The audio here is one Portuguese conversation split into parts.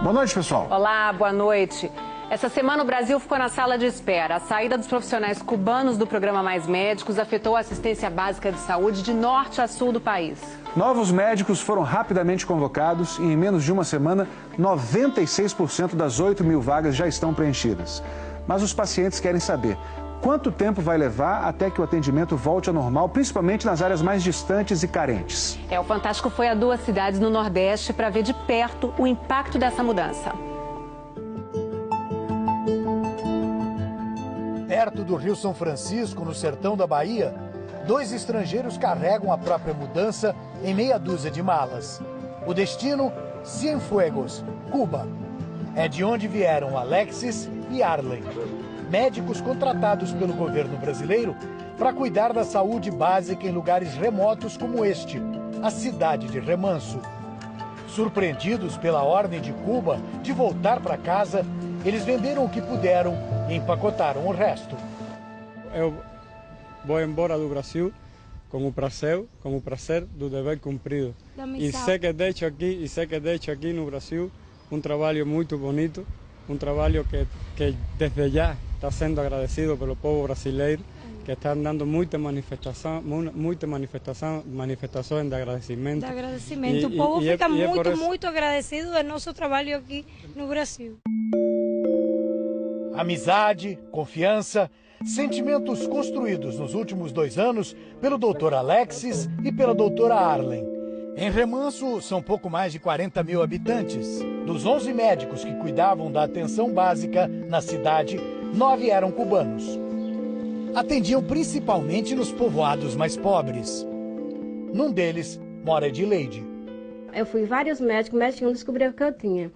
Boa noite, pessoal. Olá, boa noite. Essa semana o Brasil ficou na sala de espera. A saída dos profissionais cubanos do programa Mais Médicos afetou a assistência básica de saúde de norte a sul do país. Novos médicos foram rapidamente convocados e em menos de uma semana, 96% das 8 mil vagas já estão preenchidas. Mas os pacientes querem saber quanto tempo vai levar até que o atendimento volte ao normal, principalmente nas áreas mais distantes e carentes. O Fantástico foi a 2 cidades no Nordeste para ver de perto o impacto dessa mudança. Perto do Rio São Francisco, no sertão da Bahia, 2 estrangeiros carregam a própria mudança em meia dúzia de malas. O destino, Cienfuegos, Cuba. É de onde vieram Alexis e Arlen, médicos contratados pelo governo brasileiro para cuidar da saúde básica em lugares remotos como este, a cidade de Remanso. Surpreendidos pela ordem de Cuba de voltar para casa, eles venderam o que puderam e empacotaram o resto. Eu vou embora do Brasil com o prazer do dever cumprido. E sei que deixo aqui no Brasil um trabalho muito bonito, um trabalho que desde já está sendo agradecido pelo povo brasileiro, que estão dando muita manifestação de agradecimento. O povo fica muito agradecido do nosso trabalho aqui no Brasil. Amizade, confiança, sentimentos construídos nos últimos 2 anos pelo Dr. Alexis e pela doutora Arlen. Em Remanso, são pouco mais de 40 mil habitantes. Dos 11 médicos que cuidavam da atenção básica na cidade, 9 eram cubanos. Atendiam principalmente nos povoados mais pobres. Num deles mora Edileide. Eu fui vários médicos, o médico não descobriu o que eu tinha.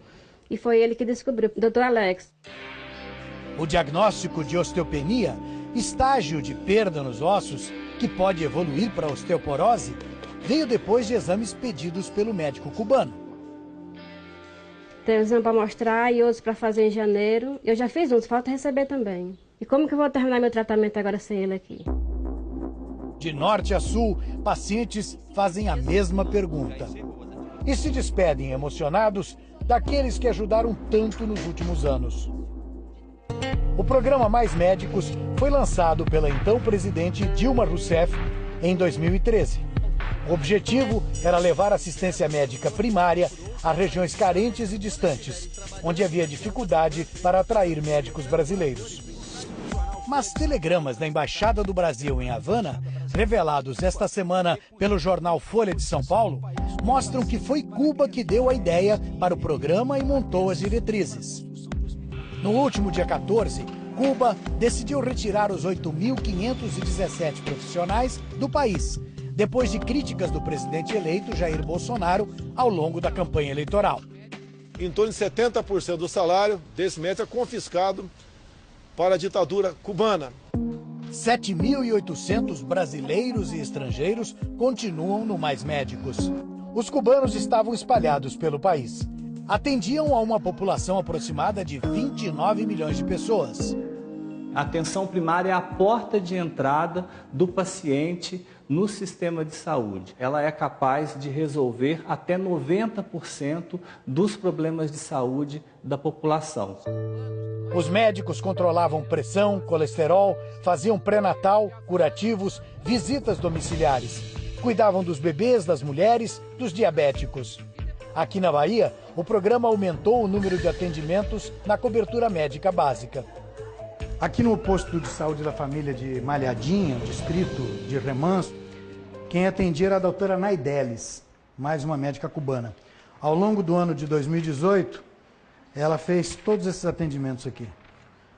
E foi ele que descobriu, o Dr. Alex. O diagnóstico de osteopenia, estágio de perda nos ossos, que pode evoluir para osteoporose, veio depois de exames pedidos pelo médico cubano. Tem um exame para mostrar e outros para fazer em janeiro. Eu já fiz uns, falta receber também. E como que eu vou terminar meu tratamento agora sem ele aqui? De norte a sul, pacientes fazem a mesma pergunta. E se despedem emocionados daqueles que ajudaram tanto nos últimos anos. O programa Mais Médicos foi lançado pela então presidente Dilma Rousseff em 2013. O objetivo era levar assistência médica primária a regiões carentes e distantes, onde havia dificuldade para atrair médicos brasileiros. Mas telegramas da Embaixada do Brasil em Havana, revelados esta semana pelo jornal Folha de São Paulo, mostram que foi Cuba que deu a ideia para o programa e montou as diretrizes. No último dia 14, Cuba decidiu retirar os 8.517 profissionais do país, depois de críticas do presidente eleito Jair Bolsonaro ao longo da campanha eleitoral. Em torno de 70% do salário desse médico é confiscado para a ditadura cubana. 7.800 brasileiros e estrangeiros continuam no Mais Médicos. Os cubanos estavam espalhados pelo país. Atendiam a uma população aproximada de 29 milhões de pessoas. A atenção primária é a porta de entrada do paciente no sistema de saúde. Ela é capaz de resolver até 90% dos problemas de saúde da população. Os médicos controlavam pressão, colesterol, faziam pré-natal, curativos, visitas domiciliares. Cuidavam dos bebês, das mulheres, dos diabéticos. Aqui na Bahia, o programa aumentou o número de atendimentos na cobertura médica básica. Aqui no posto de saúde da família de Malhadinha, distrito de Remanso, quem atendia era a doutora Naidelis, mais uma médica cubana. Ao longo do ano de 2018, ela fez todos esses atendimentos aqui.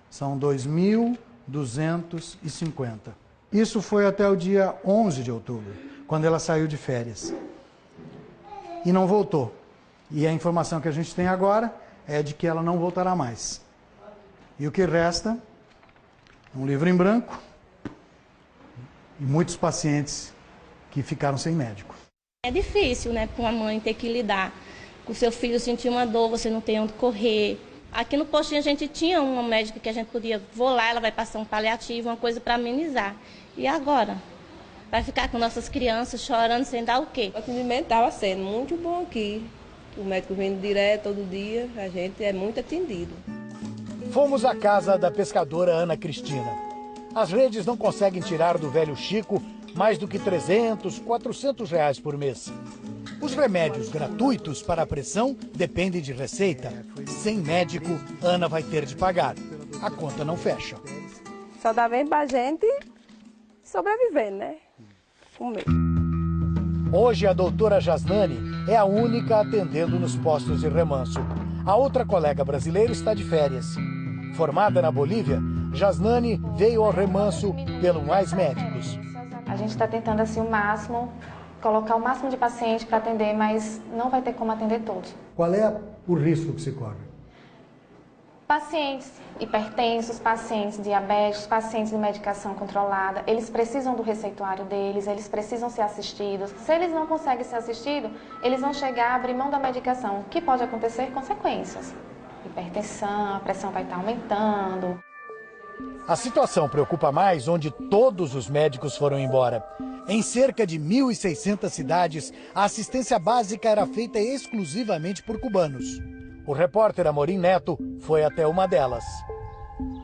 São 2.250. Isso foi até o dia 11 de outubro, quando ela saiu de férias. E não voltou. E a informação que a gente tem agora é de que ela não voltará mais. E o que resta? Um livro em branco e muitos pacientes que ficaram sem médico. É difícil, né, para uma mãe ter que lidar com o seu filho sentir uma dor, você não tem onde correr. Aqui no postinho a gente tinha uma médica que a gente podia, vou lá, ela vai passar um paliativo, uma coisa para amenizar. E agora? Vai ficar com nossas crianças chorando sem dar o quê? O atendimento estava sendo muito bom aqui. O médico vem direto todo dia, a gente é muito atendido. Fomos à casa da pescadora Ana Cristina. As redes não conseguem tirar do velho Chico mais do que 300, 400 reais por mês. Os remédios gratuitos para a pressão dependem de receita. Sem médico, Ana vai ter de pagar. A conta não fecha. Só dá bem pra gente sobreviver, né? Comer. Hoje a doutora Jasnani é a única atendendo nos postos de Remanso. A outra colega brasileira está de férias. Formada na Bolívia, Jasnani veio ao Remanso pelo Mais Médicos. A gente está tentando assim o máximo, colocar o máximo de paciente para atender, mas não vai ter como atender todos. Qual é o risco que se corre? Pacientes hipertensos, pacientes diabéticos, pacientes de medicação controlada, eles precisam do receituário deles, eles precisam ser assistidos. Se eles não conseguem ser assistidos, eles vão chegar a abrir mão da medicação, o que pode acontecer consequências. Hipertensão, a pressão vai estar aumentando. A situação preocupa mais onde todos os médicos foram embora. Em cerca de 1.600 cidades, a assistência básica era feita exclusivamente por cubanos. O repórter Amorim Neto foi até uma delas.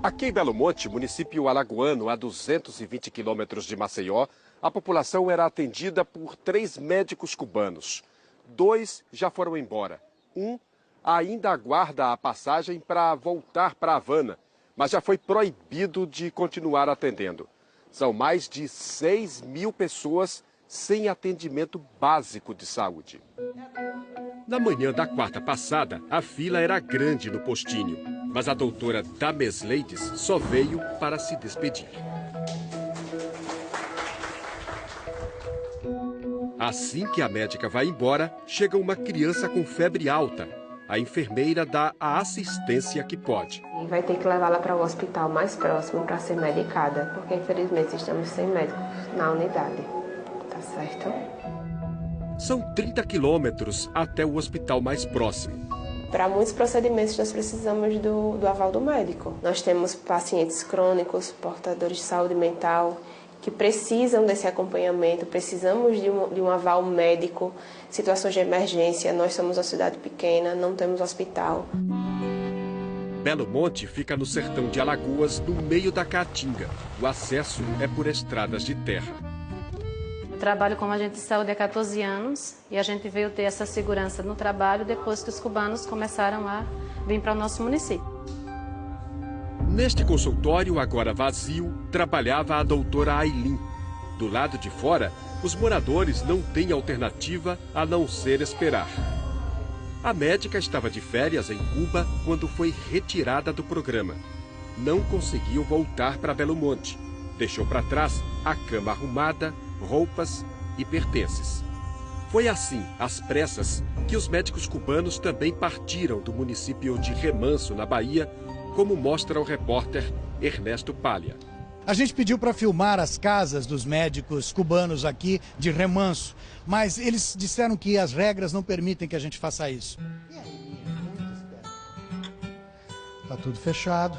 Aqui em Belo Monte, município alagoano, a 220 quilômetros de Maceió, a população era atendida por 3 médicos cubanos. 2 já foram embora. 1 ainda aguarda a passagem para voltar para Havana, mas já foi proibido de continuar atendendo. São mais de 6.000 pessoas sem atendimento básico de saúde. Na manhã da quarta passada, a fila era grande no postinho, mas a doutora Damesleides só veio para se despedir. Assim que a médica vai embora, chega uma criança com febre alta. A enfermeira dá a assistência que pode. Vai ter que levá-la para o hospital mais próximo para ser medicada, porque infelizmente estamos sem médicos na unidade. Tá certo? São 30 quilômetros até o hospital mais próximo. Para muitos procedimentos nós precisamos do aval do médico. Nós temos pacientes crônicos, portadores de saúde mental, que precisam desse acompanhamento, precisamos de um aval médico, situações de emergência. Nós somos uma cidade pequena, não temos hospital. Belo Monte fica no sertão de Alagoas, no meio da Caatinga. O acesso é por estradas de terra. Eu trabalho como agente de saúde há 14 anos e a gente veio ter essa segurança no trabalho depois que os cubanos começaram a vir para o nosso município. Neste consultório, agora vazio, trabalhava a doutora Ailin. Do lado de fora, os moradores não têm alternativa a não ser esperar. A médica estava de férias em Cuba quando foi retirada do programa. Não conseguiu voltar para Belo Monte. Deixou para trás a cama arrumada, roupas e pertences. Foi assim, às pressas, que os médicos cubanos também partiram do município de Remanso, na Bahia, como mostra o repórter Ernesto Palha. A gente pediu para filmar as casas dos médicos cubanos aqui de Remanso, mas eles disseram que as regras não permitem que a gente faça isso. Tá tudo fechado.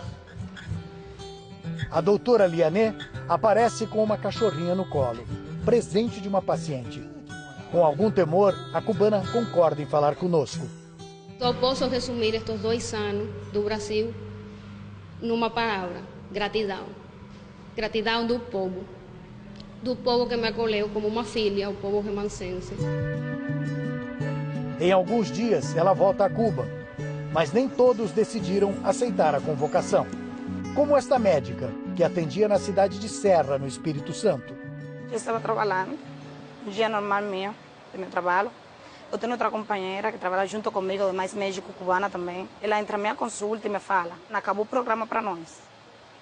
A doutora Lianê aparece com uma cachorrinha no colo, presente de uma paciente. Com algum temor, a cubana concorda em falar conosco. Eu posso resumir estes 2 anos do Brasil numa palavra: gratidão. Gratidão do povo que me acolheu como uma filha, o povo remansense. Em alguns dias, ela volta a Cuba, mas nem todos decidiram aceitar a convocação. Como esta médica, que atendia na cidade de Serra, no Espírito Santo. Eu estava trabalhando, um dia normal meu trabalho. Eu tenho outra companheira que trabalha junto comigo, mais médico cubana também. Ela entra na minha consulta e me fala: acabou o programa para nós.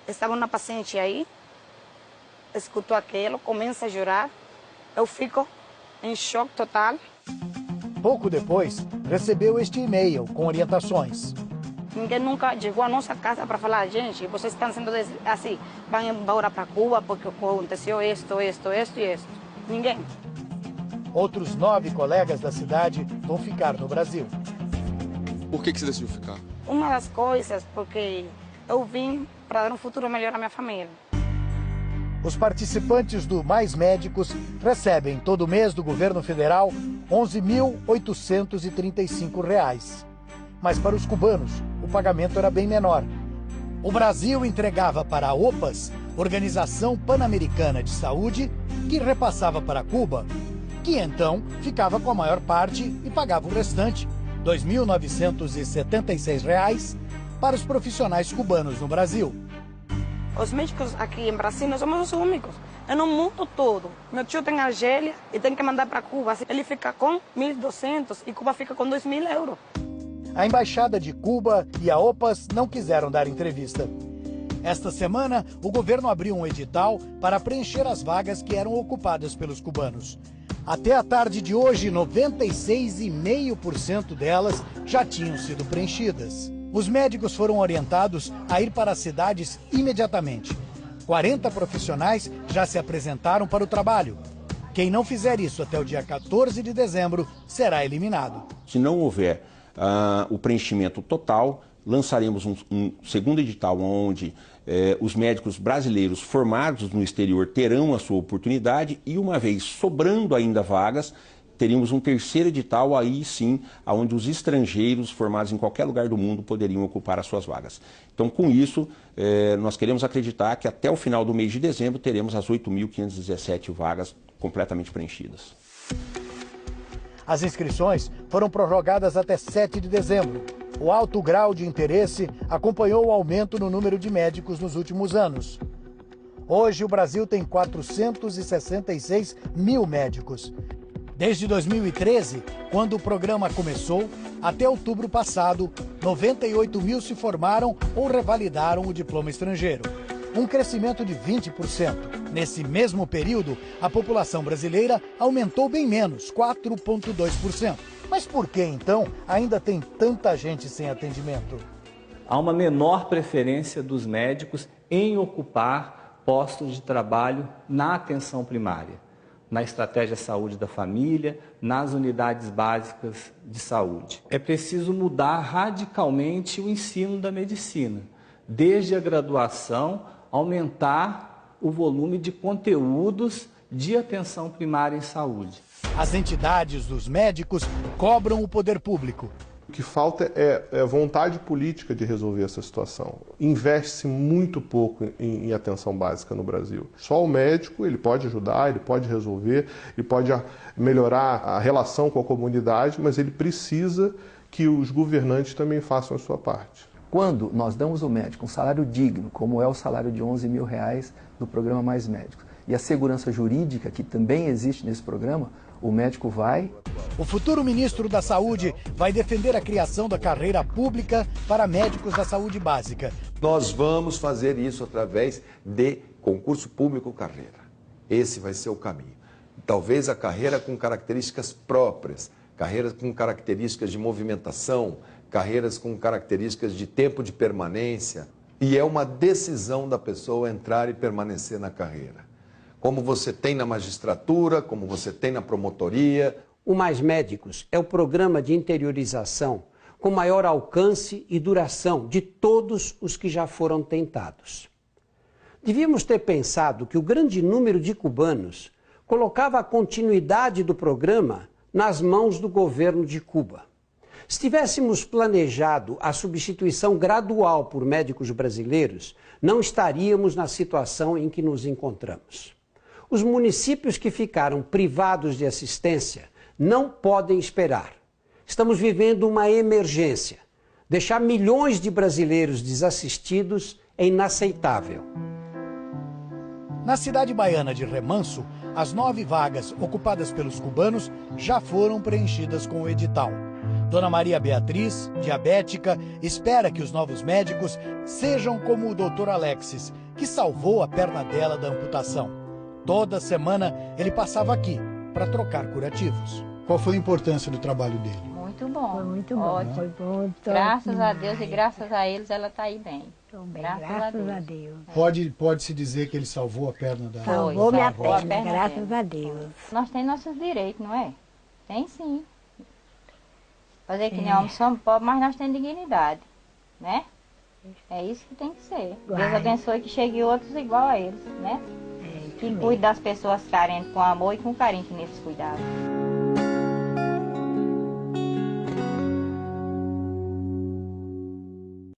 Estava uma paciente aí, escutou aquilo, começa a chorar. Eu fico em choque total. Pouco depois, recebeu este e-mail com orientações. Ninguém nunca chegou à nossa casa para falar: gente, vocês estão sendo assim, vão embora para Cuba porque aconteceu isto. Ninguém. Outros 9 colegas da cidade vão ficar no Brasil. Por que você decidiu ficar? Uma das coisas, porque eu vim para dar um futuro melhor à minha família. Os participantes do Mais Médicos recebem todo mês do governo federal R$ 11.835. Mas para os cubanos, o pagamento era bem menor. O Brasil entregava para a OPAS, Organização Pan-Americana de Saúde, que repassava para Cuba, que então ficava com a maior parte e pagava o restante, R$ 2.976, para os profissionais cubanos no Brasil. Os médicos aqui em Brasília nós somos os únicos. É no mundo todo. Meu tio tem Argélia e tem que mandar para Cuba. Ele fica com 1.200 e Cuba fica com 2.000 euros. A Embaixada de Cuba e a OPAS não quiseram dar entrevista. Esta semana, o governo abriu um edital para preencher as vagas que eram ocupadas pelos cubanos. Até a tarde de hoje, 96,5% delas já tinham sido preenchidas. Os médicos foram orientados a ir para as cidades imediatamente. 40 profissionais já se apresentaram para o trabalho. Quem não fizer isso até o dia 14 de dezembro será eliminado. Se não houver o preenchimento total, lançaremos um segundo edital onde os médicos brasileiros formados no exterior terão a sua oportunidade e, uma vez sobrando ainda vagas, teríamos um terceiro edital, aí sim, onde os estrangeiros formados em qualquer lugar do mundo poderiam ocupar as suas vagas. Então, com isso, nós queremos acreditar que até o final do mês de dezembro teremos as 8.517 vagas completamente preenchidas. As inscrições foram prorrogadas até 7 de dezembro. O alto grau de interesse acompanhou o aumento no número de médicos nos últimos anos. Hoje, o Brasil tem 466 mil médicos. Desde 2013, quando o programa começou, até outubro passado, 98 mil se formaram ou revalidaram o diploma estrangeiro. Um crescimento de 20%. Nesse mesmo período, a população brasileira aumentou bem menos, 4,2%. Mas por que, então, ainda tem tanta gente sem atendimento? Há uma menor preferência dos médicos em ocupar postos de trabalho na atenção primária, na estratégia saúde da família, nas unidades básicas de saúde. É preciso mudar radicalmente o ensino da medicina. Desde a graduação, aumentar o volume de conteúdos de atenção primária em saúde. As entidades dos médicos cobram o poder público. O que falta é vontade política de resolver essa situação. Investe-se muito pouco em atenção básica no Brasil. Só o médico, ele pode ajudar, ele pode resolver, ele pode melhorar a relação com a comunidade, mas ele precisa que os governantes também façam a sua parte. Quando nós damos ao médico um salário digno, como é o salário de R$ 11 mil do programa Mais Médicos, e a segurança jurídica que também existe nesse programa, o médico vai... O futuro ministro da Saúde vai defender a criação da carreira pública para médicos da saúde básica. Nós vamos fazer isso através de concurso público carreira. Esse vai ser o caminho. Talvez a carreira com características próprias, carreiras com características de movimentação, carreiras com características de tempo de permanência. E é uma decisão da pessoa entrar e permanecer na carreira. Como você tem na magistratura, como você tem na promotoria. O Mais Médicos é o programa de interiorização com maior alcance e duração de todos os que já foram tentados. Devíamos ter pensado que o grande número de cubanos colocava a continuidade do programa nas mãos do governo de Cuba. Se tivéssemos planejado a substituição gradual por médicos brasileiros, não estaríamos na situação em que nos encontramos. Os municípios que ficaram privados de assistência não podem esperar. Estamos vivendo uma emergência. Deixar milhões de brasileiros desassistidos é inaceitável. Na cidade baiana de Remanso, as 9 vagas ocupadas pelos cubanos já foram preenchidas com o edital. Dona Maria Beatriz, diabética, espera que os novos médicos sejam como o Dr. Alexis, que salvou a perna dela da amputação. Toda semana ele passava aqui para trocar curativos. Qual foi a importância do trabalho dele? Muito bom. Foi muito bom. Ótimo. Foi bom. Graças a Deus e graças a eles ela está aí bem. Graças a Deus. Pode-se dizer que ele salvou a perna da... Salvou minha perna, graças a Deus. Nós temos nossos direitos, não é? Tem sim. Fazer que nem homem somos pobres, mas nós temos dignidade, né? É isso que tem que ser. Deus abençoe que chegue outros igual a eles, né? Que cuida das pessoas carentes com amor e com carinho que neles cuidavam.